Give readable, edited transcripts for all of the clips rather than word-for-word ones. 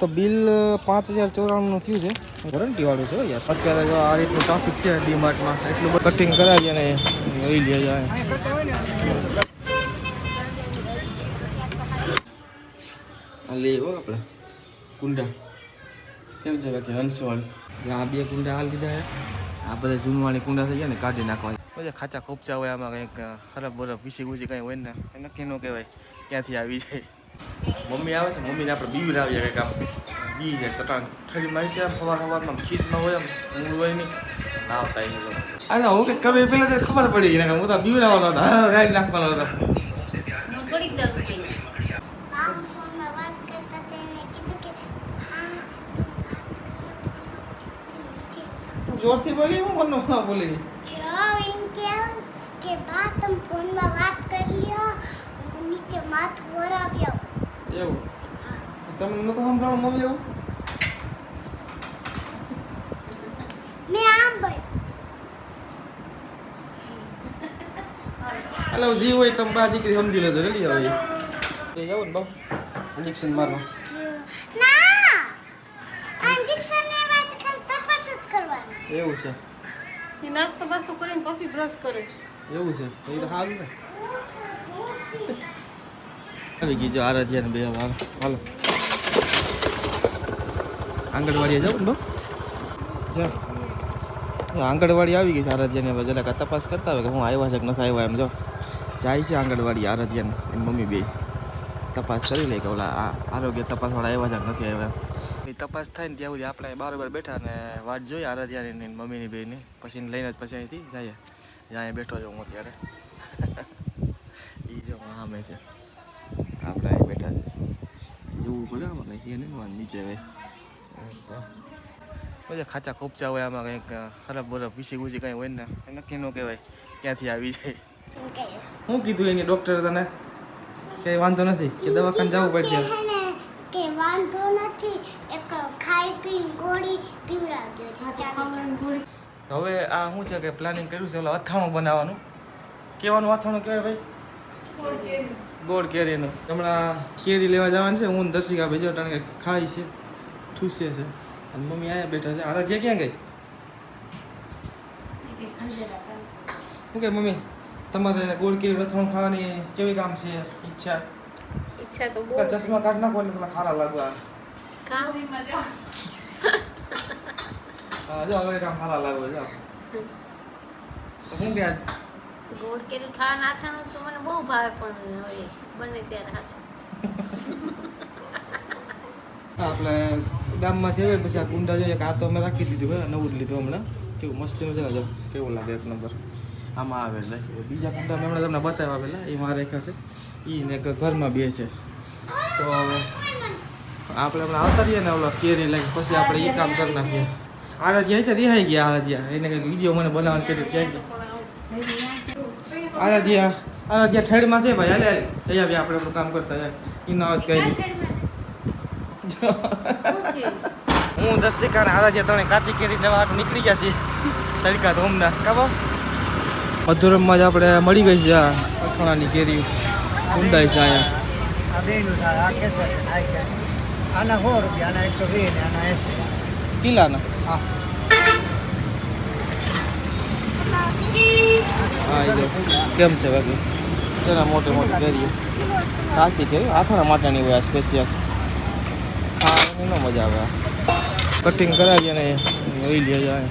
તો બિલ 5094 થયું છે, વોરંટી વાળું છે યાર. અત્યારે જો આ રીતનું ટ્રાફિક છે ડીમાર્ટમાં, એટલું બધું કટિંગ કરાવી અને લઈ લે જાય. આ લેવો આપણે કુંડા કેમ છે બાકી હંસવાળી. આ બે કુંડા હાલ લીધા છે, આ બધા જૂનવાળી કુંડા થઈ ગયા ને કાઢી નાખવા. બધા ખાચા ખોપચા હોય આમાં, કંઈક ખરાબ બરફ પીસી ઘૂસી કંઈ હોય ને નક્કી ન કહેવાય ક્યાંથી આવી જાય. મમ્મી આવે છે, મમ્મીને આપણે બીવર આવીએ કંઈક આમ બી જાય તટાણ ઠરી મારી છે. આમ સવારમાં ખીચમાં હોય આમ મૂળ હોય નહીં આવતા એને તો અરે હું કંઈક કરું પેલા તો ખબર પડી ગઈ ને હું તો બીવર આવવાનો હતો, હા રાઈડ નાખવાનો હતો. जोरથી बोली हूँ मन्नू हाँ बोलेगी जाओ इनके के बाद तुम फोन में बात कर लियो नीचे माथ वरा गया એવું તમને નતો સંભળાવું મમ્મી એવું मैं आम भाई हेलो जी હોય તમે બા દીકરી સમજી લેજો રેડી હવે એ જાવ ને બાપ ઇન્જેક્શન મારવા ના इंजेक्शन ने बस कल तपस જ કરવાનું એવું છે. એ નાસ્તો બાસ્તો કરીને પછી બ્રશ કરે એવું છે એ તો સારું ને. આવી ગઈ જો આરાધ્યા ને બે વાર હાલો આંગણવાડીએ જાવ ને બા જા આંગણવાડી આવી ગઈ છે આરાધ્યાને. હવે જરાક તપાસ કરતા હોય કે હું આવ્યા છે કે નથી આવ્યા એમ. જો જાય છે આંગણવાડી આરાધ્યાને એની મમ્મી બે તપાસ કરી લે કે ઓલા આરોગ્ય તપાસવાળા આવ્યા છે કે નથી આવ્યા. એ તપાસ થાય ને ત્યાં સુધી આપણે બરાબર બેઠા ને વાટ જોઈએ આરાધ્યાની મમ્મીની બેની, પછી લઈને જ પછી અહીંથી જાય જ્યાં બેઠો છું હું અત્યારે. એ જો સામે છે આપણે અહીં બેઠા છે, જોવું પડે આમાં કંઈ છે ને નીચે ભાઈ બધા ખાચા ખોપચા હોય આમાં, કંઈક ખરાબ બરફ પીસી ઘૂસી કંઈ હોય ને નક્કી ન કહેવાય ક્યાંથી આવી જાય. શું કીધું એની ડૉક્ટરે તને? કંઈ વાંધો નથી કે દવાખાને જવું પડશે? કે વાંધો નથી એક ખાઈ પીને ગોળી પીવડાવજો છે. તો હવે આ શું છે કે પ્લાનિંગ કર્યું છે ઓલા અથાણું બનાવવાનું. કેવાનું અથાણું કહેવાય ભાઈ? ગોળ કેરીનું. હમણાં કેરી લેવા જવાનું છે, હું દર્શિકા ભાઈ જો કારણ કે ખાઈ છે ઠૂસે છે અને મમ્મી અહીંયા બેઠા છે. આરાધ્યા ક્યાં ગઈ? શું કે મમ્મી તમારે ગોળ કેરી અથાણું ખાવાની કેવી કામ છે ઈચ્છા તો બહુ ચશ્મા કાઢ નાખો એટલે તમને ખારા લાગવા. હા જો હવે કામ ખારા લાગવા જો શું કે ગોળ કેરી ખાવા નાખવાનું તો મને બહુ ભાવે, પણ હવે બને ત્યારે સાચું. આપણે ગામમાંથી આવે પછી આ કુંડા જોઈએ કે આ તો અમે રાખી દીધું ભાઈ નવું જ લીધું હમણાં. કેવું મસ્ત છે ને જો કેવું લાગે એક નંબર. આમાં આવે એટલે બીજા કુંડા મેં હમણાં તમને બતાવ્યા પેલા એ મારે રાખ્યા છે, એ ને ઘરમાં બે છે. તો આપણે હમણાં આવતા રહીએ ને ઓલો કેરી લાગી પછી આપણે એ કામ કરી નાખીએ. આરાધ્યા છે રિહાઈ ગયા આરાધ્યા, એને કંઈક વિડીયો મને બનાવવાનું કરી ક્યાં આરાધ્યા ઠેડમાં છે ભાઈ. હાલે જઈ આવીએ આપણે આપણું કામ કરતા યાર એના વાત કહી હું દર્શિકા ને આરાધ્યા ત્રણે કાચી કેરી લેવા હાટ નીકળી ગયા છીએ તડકા ધોમના કાબો. મધુરમમાં જ આપણે મળી ગઈ છે આ અથાણાની કેરી ઊંડાઈ છે અહીંયા. આ બેનું થાય આ કે આના 100 રૂપિયા આના 120 ને આના 80 કિલાના. હા હા એ જો કેમ છે બાકી છે ને મોટી મોટી કેરીઓ કાચી કેરી આથાણા માટેની હોય આ સ્પેશિયલ. હા એની ન મજા આવે. કટિંગ કરાવી અને લઈ લે જાય.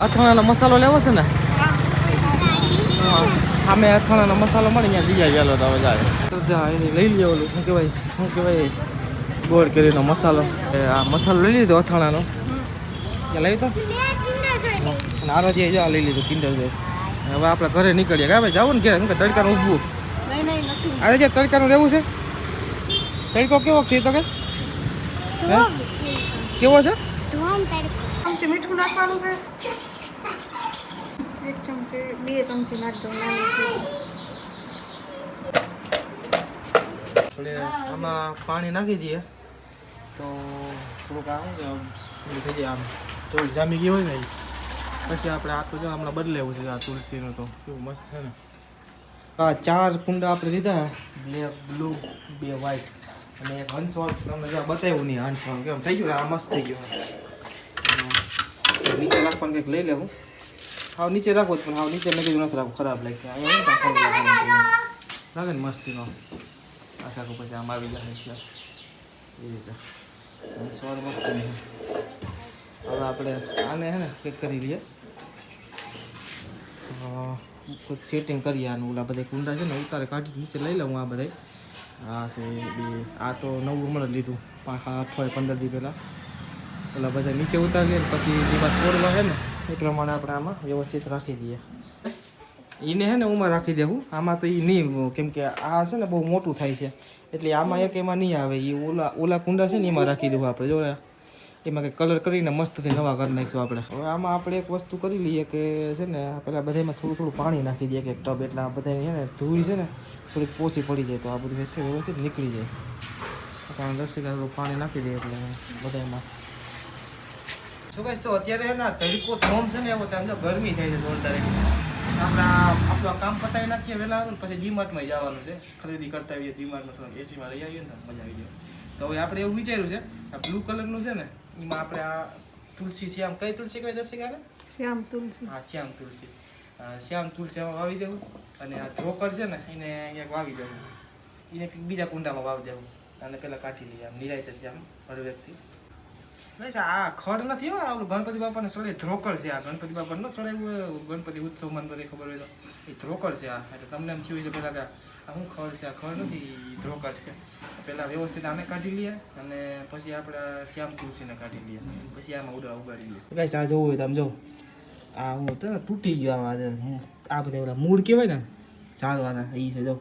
અથાણાનો મસાલો લેવો છે ને? હા અમે અથાણાનો મસાલો મળે ત્યાં જઈ જાય ચાલો તો હવે જાય તો ત્યાં એની લઈ લે ઓલું શું કહેવાય ગોળ કેરીનો મસાલો. આ મસાલો લઈ લીધો અથાણાનો ત્યાં લઈ તો આરાધ્યાએ જો લઈ લીધું કિંડર જોઈ. હવે આપણે ઘરે નીકળીએ કે ભાઈ જવું ને ઘરે કે તડકાનું ઊભું. આરાધ્યા તડકાનું રહેવું છે? તડકો કેવો છે તો કે કેવો છે? ચમચી મીઠું નાખવાનું છે, 1 ચમચી 2 ચમચી નાખ દો નાની છે. એટલે આમાં પાણી નાખી દઈએ તો થોડુંક આમ છે થઈ જાય આમ થોડીક જામી ગઈ હોય ને પછી આપણે આ તો જો હમણાં બદલાવું છે આ તુલસીનું તો કેવું મસ્ત છે ને આ 4 કુંડા આપણે લીધા, બ્લેક, બ્લુ, 2 વ્હાઈટ અને એક હંસવાળ. તમને જ્યાં બતાવ્યું નહીં હંસવાળ કેમ થઈ ગયું, આ મસ્ત થઈ ગયું. નીચે રાખવાનું કંઈક લઈ લેવું. હાવ નીચે રાખો પણ હાવ નીચે મેં કીધું નથી રાખવું, ખરાબ લાગશે. લાગે ને મસ્તીનો આખા પછી આમ આવી જાય એટલે એ રીતે હંસવાળ મસ્તી. હવે આપણે આને હે ને કંઈક કરી લઈએ, કોઈ સેટિંગ કરીએ આનું. ઓલા બધા કુંડા છે ને ઉતારે કાઢી નીચે લઈ લઉં. આ બધા આ છે આ તો નવું હમણાં લીધું 5 અઠવાડિયે 15 દી પહેલાં. ઓલા બધા નીચે ઉતારી લઈએ પછી જેવા છોડવા છે ને એ પ્રમાણે આપણે આમાં વ્યવસ્થિત રાખી દઈએ. એને હે ને ઉમાં રાખી દેવું. આમાં તો એ નહીં, કેમ કે આ છે ને બહુ મોટું થાય છે એટલે આમાં એક એમાં નહીં આવે. એ ઓલા કુંડા છે ને એમાં રાખી દેવું આપણે. જો એમાં કંઈક કલર કરીને મસ્તથી નવા કરી નાખીશું આપણે. હવે આમાં આપણે એક વસ્તુ કરી લઈએ કે છે ને પહેલાં બધામાં થોડું થોડું પાણી નાખી દઈએ કે ટબ, એટલે આ બધાની છે ને ધૂળ છે ને થોડીક પોચી પડી જાય તો આ બધું વ્યવસ્થિત નીકળી જાય. કારણ 10 ટકા થોડું પાણી નાખી દઈએ એટલે બધામાં. શું કહીશ તો અત્યારે ને તડકો થોમ છે ને એવો સમજો ગરમી થાય છે જોરદાર. આપણું કામ પતાવી નાખીએ વહેલા પછી ડીમાર્ટમાં જવાનું છે, ખરીદી કરતા આવીએ ડીમાર્ટમાં, થોડા એસીમાં રહી આવીએ ને મજા આવી જાય. તો હવે આપણે એવું વિચાર્યું છે આ બ્લુ કલરનું છે ને એમાં આપણે આ તુલસી શ્યામ, કઈ તુલસી કઈ દર્શિકા ને શ્યામ તુલસી. હા શ્યામ તુલસી, શ્યામ તુલસી વાવી દેવું. અને આ ધ્રોકર છે ને એને અહીંયા વાવી દેવું, એને બીજા કુંડામાં વાવી દેવું. અને પેલા કાઢી લઈએ આમ નિરાયત આમ હળવેકથી. બસ આ ખડ નથી હો, આપણું ગણપતિ બાપાને સળે ધ્રોકર છે. આ ગણપતિ બાપાને ન સળાવ્યું ગણપતિ ઉત્સવમાં બધી ખબર હોય તો એ ધ્રોકર છે આ. એટલે તમને એમ થયું છે પહેલાં કે આ શું ખડ છે, આ ખડ નથી, ધ્રોકર છે. પહેલાં વ્યવસ્થિત આને કાઢી લઈએ અને પછી આપણે શ્યામ તુલસીને કાઢી લઈએ, પછી આમાં ઉગાડી લઈએ. ગાઈસ આ જોવું હોય તો આમ જો આ હું તો તૂટી ગયો આમાં. આ બધા ઓલા મૂળ કહેવાય ને ઝાડવાના એ છે. જો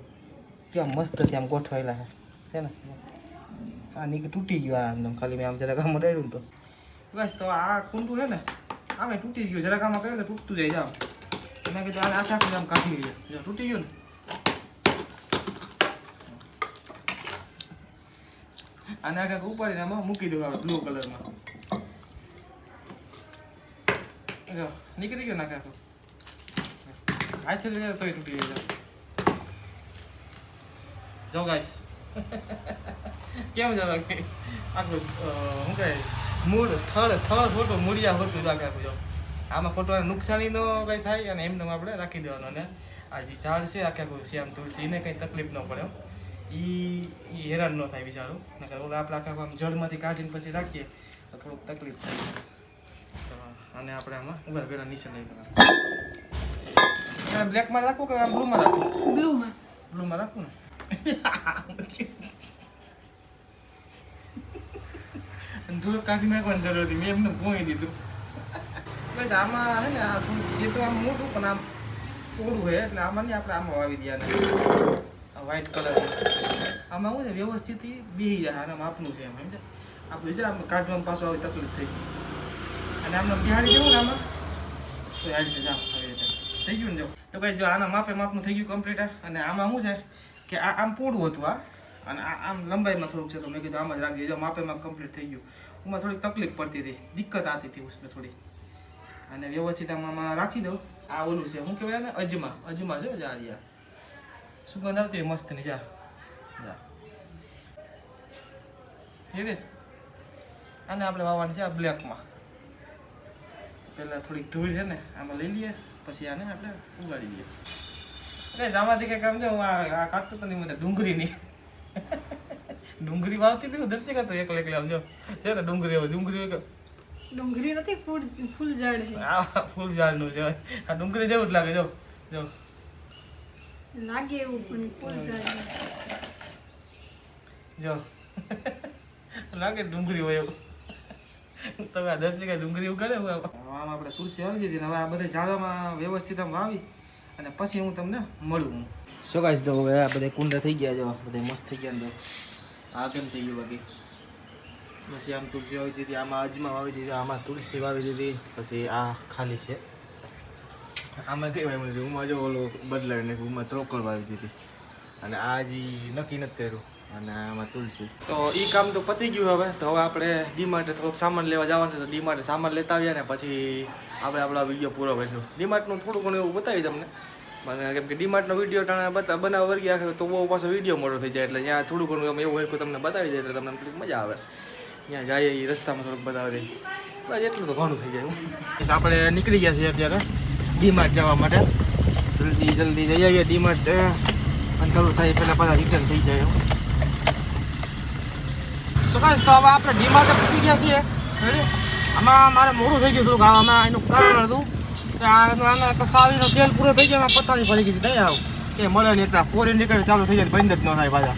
કેવા મસ્તથી આમ ગોઠવાયેલા છે ને. આ નીકળી તૂટી ગયું આમ, ખાલી મેં આમ જરાક આમાં રેડ્યું ને તો બસ. તો આ કુંડું છે ને આમે તૂટી ગયું, જરાક આમાં કર્યું તો તૂટતું જાય. જામ મેં કીધું આ આખા આમ કાઢી લઈએ. જો તૂટી ગયું ને આને આખા ઉપાડીને આમાં મૂકી દઉં આપણે બ્લુ કલરમાં. જો નીકળી ગયો નાખે આખું, હાથે લઈ તોય તૂટી ગયો. જો ગાઈસ કેમ જવા આખું શું કહે મૂળ થળ ખોટું મૂળિયા ખોટું રાખે આખું. જો આમાં ખોટું નુકસાની ન કંઈ થાય અને એમને આપણે રાખી દેવાનું. અને આ જે ઝાડ છે આખે આખું શ્યામ તુલસી એને કંઈ તકલીફ ન પડે, એ હેરાન ન થાય બિચારું. નકર ઓલા આપણે આખા આમ જળમાંથી કાઢીને પછી રાખીએ તો થોડુંક તકલીફ થાય. તો અને આપણે આમાં ઉભા પહેલાં નીચે લઈ લેવાનું. બ્લેકમાં રાખવું કે આમ બ્લુમાં રાખવું? બ્લુમાં રાખવું ને. થોડુંક કાઢી નાખવાની જરૂર હતી, મેં એમને ભોંઈ દીધું. બસ આમાં હે ને આ થોડુંક છે તો આમ મોટું પણ આમ થોડું હોય એટલે આમાં નહીં આપણે આમાં વાવી દઈએ. આ વ્હાઈટ કલર આમાં શું છે વ્યવસ્થિત બેસી જાય. આના માપનું છે એમ સમજે આપણું છે. આમ કાઢવામાં પાછું આવી તકલીફ થઈ ગઈ અને આમને બિહાડી જવું ને આમાં તો હારી છે. જામ આવી રીતે થઈ ગયું ને. જો તો કંઈ જો આના માપનું થઈ ગયું કમ્પ્લીટ. અને આમાં શું છે કે આ આમ પૂરું હતું આ, અને આમ લંબાઈમાં થોડુંક છે તો મેં કીધું આમ જ રાખી દીધો. માપેમાં કમ્પ્લીટ થઈ ગયું. એમાં થોડીક તકલીફ પડતી હતી, દિક્કત આવતી હતી उसमें થોડી. અને વ્યવસ્થિત આમાં રાખી દઉં. આ ઓલું છે શું કહેવાય ને અજમા છે જા યાર, સુગંધ આવતી મસ્તની. જા રે આને આપણે વાવવાની છે આ બ્લેકમાં. પહેલાં થોડીક ધૂળ છે ને આમાં લઈ લઈએ પછી આને આપણે ઉગાડી લઈએ. એટલે આમાંથી કંઈક આમ જાઉં આ કાઢતો તો નહીં મને ડુંગળીની ડુંગળી વાવતી હતી દસ ટકા તો એકલે આમ જો છે ને ડુંગળી નથી, ફૂલ ઝાડ છે. આ ફૂલ ઝાડનું છે. આ ડુંગળી જેવું જ લાગે. જો જો લાગે એવું પણ ફૂલ ઝાડ જો લાગે ડુંગળી હોય એવું. તમે આ 10 ટકા ડુંગળી ઉગાડે. આમ આપણે તુલસી આવી દીધી. હવે આ બધા ઝાડોમાં વ્યવસ્થિત આમ વાવી અને પછી હું તમને મળું. શું કાંઈ તો હવે આ બધા કુંડા થઈ ગયા. જો બધા મસ્ત થઈ ગયા. ને આ કેમ થઈ ગયું બાકી? પછી આમ તુલસી વાવી દીધી, આમાં અજમા વાવી દીધી, આમાં તુલસી વાવી દીધી, પછી આ ખાલી છે. આમાં કઈ વાવી દીધી ઉમાં જો ઓલો બદલાવી નાખ્યું, ઉમાં ત્રોકળ વાવી દીધી. અને આ જે નક્કી નથી કર્યું. અને આમાં તુલસી. તો એ કામ તો પતી ગયું. હવે તો હવે આપણે ડીમાર્ટે થોડોક સામાન લેવા જવાનું છે. તો ડીમાર્ટે સામાન લેતા આવીએ ને પછી આપણે આપણો વિડીયો પૂરો કરીશું. ડીમાર્ટનું થોડું ઘણું એવું બતાવી તમને મને કેમ કે ડીમાર્ટનો વિડીયો ટાણા બનાવવા વર્ગી આખે તો બહુ પાછો વિડીયો મોટો થઈ જાય એટલે ત્યાં થોડું ઘણું એવું હોય તમને બતાવી દે એટલે તમને થોડીક મજા આવે ત્યાં જાય એ રસ્તામાં થોડુંક બતાવી દે બસ એટલું તો ઘણું થઈ જાય બસ આપણે નીકળી ગયા છીએ અત્યારે ડીમાર્ટ જવા માટે જલ્દી જઈ આવીએ ડીમાર્ટ અને થોડું થાય પહેલાં પાછા રિટર્ન થઈ જાય શું કાંઈ તો હવે આપણે ડીમાર્ટે પૂકી ગયા છીએ રેડી આમાં મારે મોડું થઈ ગયું થોડુંક આમાં એનું કારણ હતું કે સાવીનો સેલ પૂરો થઈ ગયા પથારી ફરી ગઈ નહીં આવું કે મળે નહીં ત્યાં ફોરી નીકળે ચાલુ થઈ જાય બંધ જ ન થાય પાછા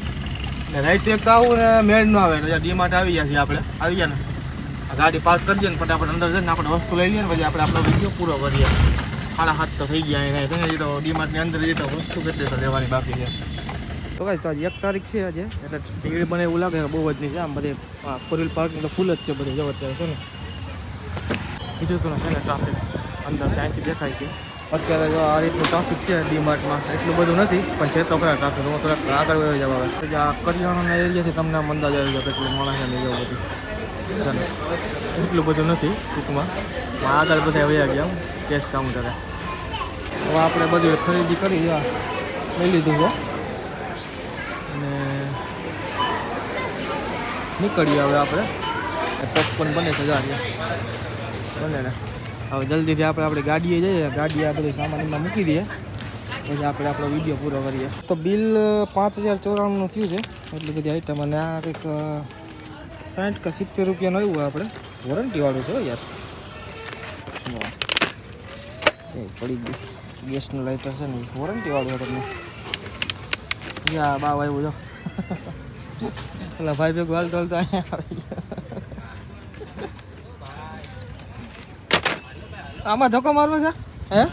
ને રાઈટ એક તો આવું ને મેળ ન આવે એટલે ડીમાર્ટ આવી ગયા છીએ આપણે આવી ગયા ને ગાડી પાર્ક કરી દઈએ ને ફટાફટ અંદર જઈને આપણે વસ્તુ લઈ લઈએ ને પછી આપણે આપણો વિડીયો પૂરો કરીએ 7:30 તો થઈ ગયા અહીં તો ડીમાર્ટની અંદર જઈએ તો વસ્તુ કેટલી તો લેવાની બાકી છે તો કાંઈ તો આજે 1 તારીખ છે આજે એટલે ભીડ મને એવું લાગે બહુ જ નહીં છે આમ બધે 4 વ્હીલ પાર્કિંગ તો ફૂલ જ છે બધી જબરજસ્ત છે ને બીજું તો છે ને ટ્રાફિક અંદર ત્યાંથી દેખાય છે અત્યારે જો આ રીતનું ટ્રાફિક છે ડીમાર્ટમાં એટલું બધું નથી પણ છે તો ખરા ટ્રાફિક હું થોડાક આગળ વયો જવા આવે આ કરિયાણાના એરિયાથી તમને આમ અંદાજ આવી જાય કેટલું માણસ નહીં જવું બધું એટલું બધું નથી ટૂંકમાં આગળ બધા વયા ગયા કેશ કાઉન્ટરે હવે આપણે બધું ખરીદી કરી લઈ લીધું છે અને નીકળીએ હવે આપણે પોપકોર્ન બને છે બને ને હવે જલ્દીથી આપણે ગાડીએ જઈએ ગાડીએ આ બધું સામાન એમાં મૂકી દઈએ પછી આપણે આપણો વિડીયો પૂરો કરીએ તો બિલ 5094નું થયું છે એટલી બધી આઈટમ અને આ કંઈક 60 કે 70 રૂપિયાનું આવ્યું આપણે વોરંટીવાળું છે યાર એ પડી ગયું ગેસનું લાઇટર છે ને વોરંટીવાળું છે તમને યા બાવ આવ્યું જો એટલે ભાઈ ભેગું હાલતો હાલતો અહીંયા આવી ગયો આમાં ધક્કો મારવો છે હે